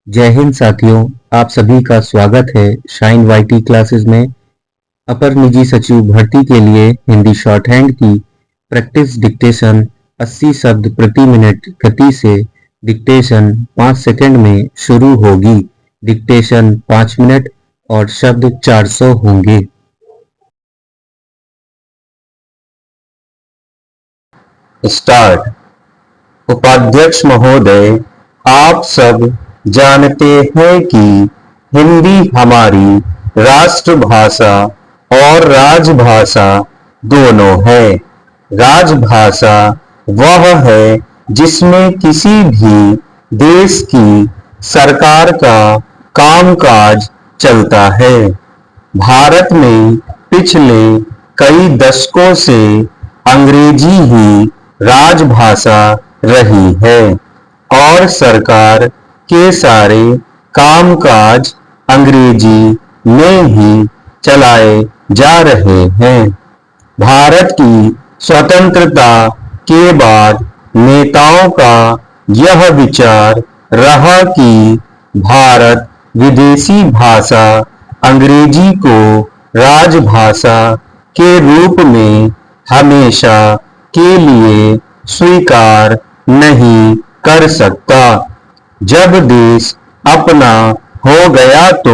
जय हिंद साथियों, आप सभी का स्वागत है शाइन वाईटी क्लासेस में। अपर निजी सचिव भर्ती के लिए हिंदी शॉर्ट हैंड की प्रैक्टिस डिक्टेशन 80 शब्द प्रति मिनट गति से डिक्टेशन 5 सेकंड में शुरू होगी। डिक्टेशन 5 मिनट और शब्द 400 होंगे। स्टार्ट। उपाध्यक्ष महोदय, आप सब जानते हैं कि हिंदी हमारी राष्ट्रभाषा और राजभाषा दोनों है। राजभाषा वह है जिसमें किसी भी देश की सरकार का कामकाज चलता है। भारत में पिछले कई दशकों से अंग्रेजी ही राजभाषा रही है और सरकार के सारे कामकाज अंग्रेजी में ही चलाए जा रहे हैं। भारत की स्वतंत्रता के बाद नेताओं का यह विचार रहा कि भारत विदेशी भाषा अंग्रेजी को राजभाषा के रूप में हमेशा के लिए स्वीकार नहीं कर सकता। जब देश अपना हो गया तो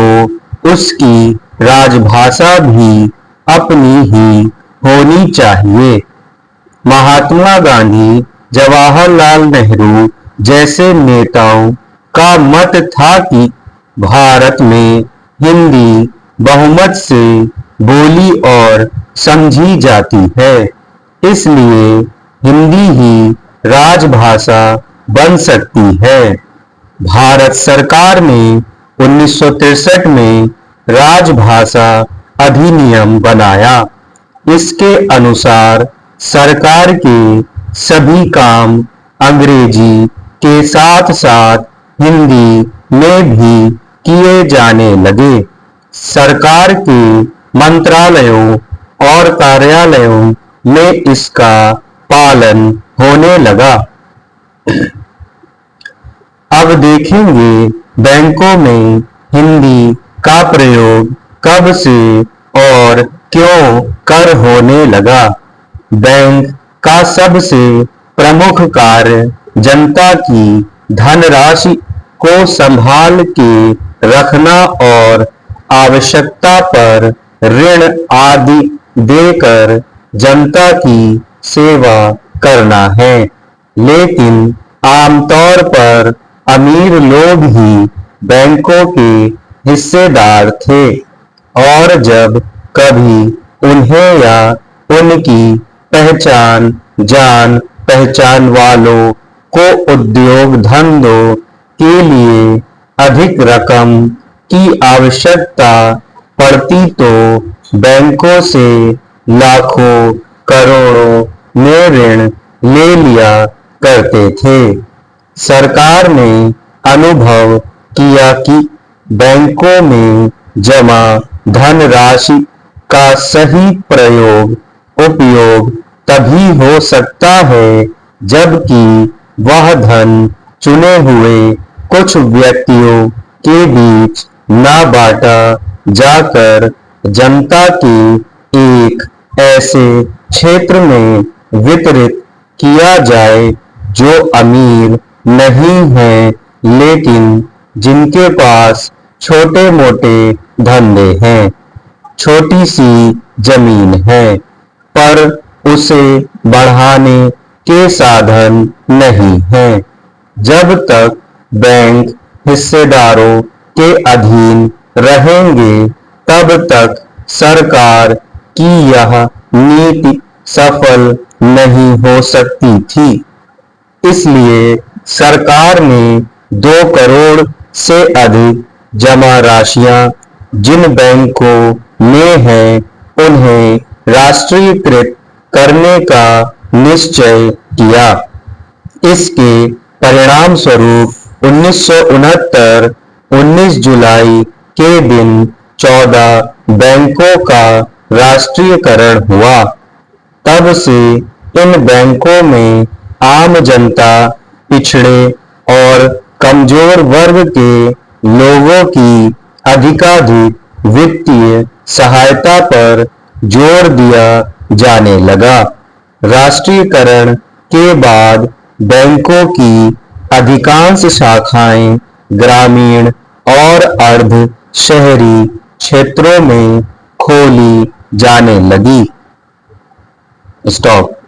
उसकी राजभाषा भी अपनी ही होनी चाहिए। महात्मा गांधी, जवाहरलाल नेहरू जैसे नेताओं का मत था कि भारत में हिंदी बहुमत से बोली और समझी जाती है, इसलिए हिंदी ही राजभाषा बन सकती है। भारत सरकार ने 1963 में राजभाषा अधिनियम बनाया। इसके अनुसार सरकार के सभी काम अंग्रेजी के साथ साथ हिंदी में भी किए जाने लगे। सरकार के मंत्रालयों और कार्यालयों में इसका पालन होने लगा। अब देखेंगे बैंकों में हिंदी का प्रयोग कब से और क्यों कर होने लगा। बैंक का सबसे प्रमुख कार्य जनता की धनराशि को संभाल के रखना और आवश्यकता पर ऋण आदि देकर जनता की सेवा करना है। लेकिन आमतौर पर अमीर लोग ही बैंकों के हिस्सेदार थे और जब कभी उन्हें या उनकी पहचान जान पहचान वालों को उद्योग धंधों के लिए अधिक रकम की आवश्यकता पड़ती तो बैंकों से लाखों करोड़ों में ऋण ले लिया करते थे। सरकार ने अनुभव किया कि बैंकों में जमा धनराशि का सही उपयोग तभी हो सकता है जबकि वह धन चुने हुए कुछ व्यक्तियों के बीच न बांटा जाकर जनता के एक ऐसे क्षेत्र में वितरित किया जाए जो अमीर नहीं है लेकिन जिनके पास छोटे मोटे धंधे हैं, छोटी सी जमीन है पर उसे बढ़ाने के साधन नहीं है। जब तक बैंक हिस्सेदारों के अधीन रहेंगे तब तक सरकार की यह नीति सफल नहीं हो सकती थी। इसलिए सरकार ने 2 करोड़ से अधिक जमा राशियां जिन बैंकों में हैं उन्हें राष्ट्रीयकृत करने का निश्चय किया। इसके परिणाम स्वरूप 1969 19 जुलाई के दिन 14 बैंकों का राष्ट्रीयकरण हुआ। तब से इन बैंकों में आम जनता, पिछड़े और कमजोर वर्ग के लोगों की अधिकाधिक वित्तीय सहायता पर जोर दिया जाने लगा। राष्ट्रीयकरण के बाद बैंकों की अधिकांश शाखाएं ग्रामीण और अर्ध शहरी क्षेत्रों में खोली जाने लगी। स्टॉप।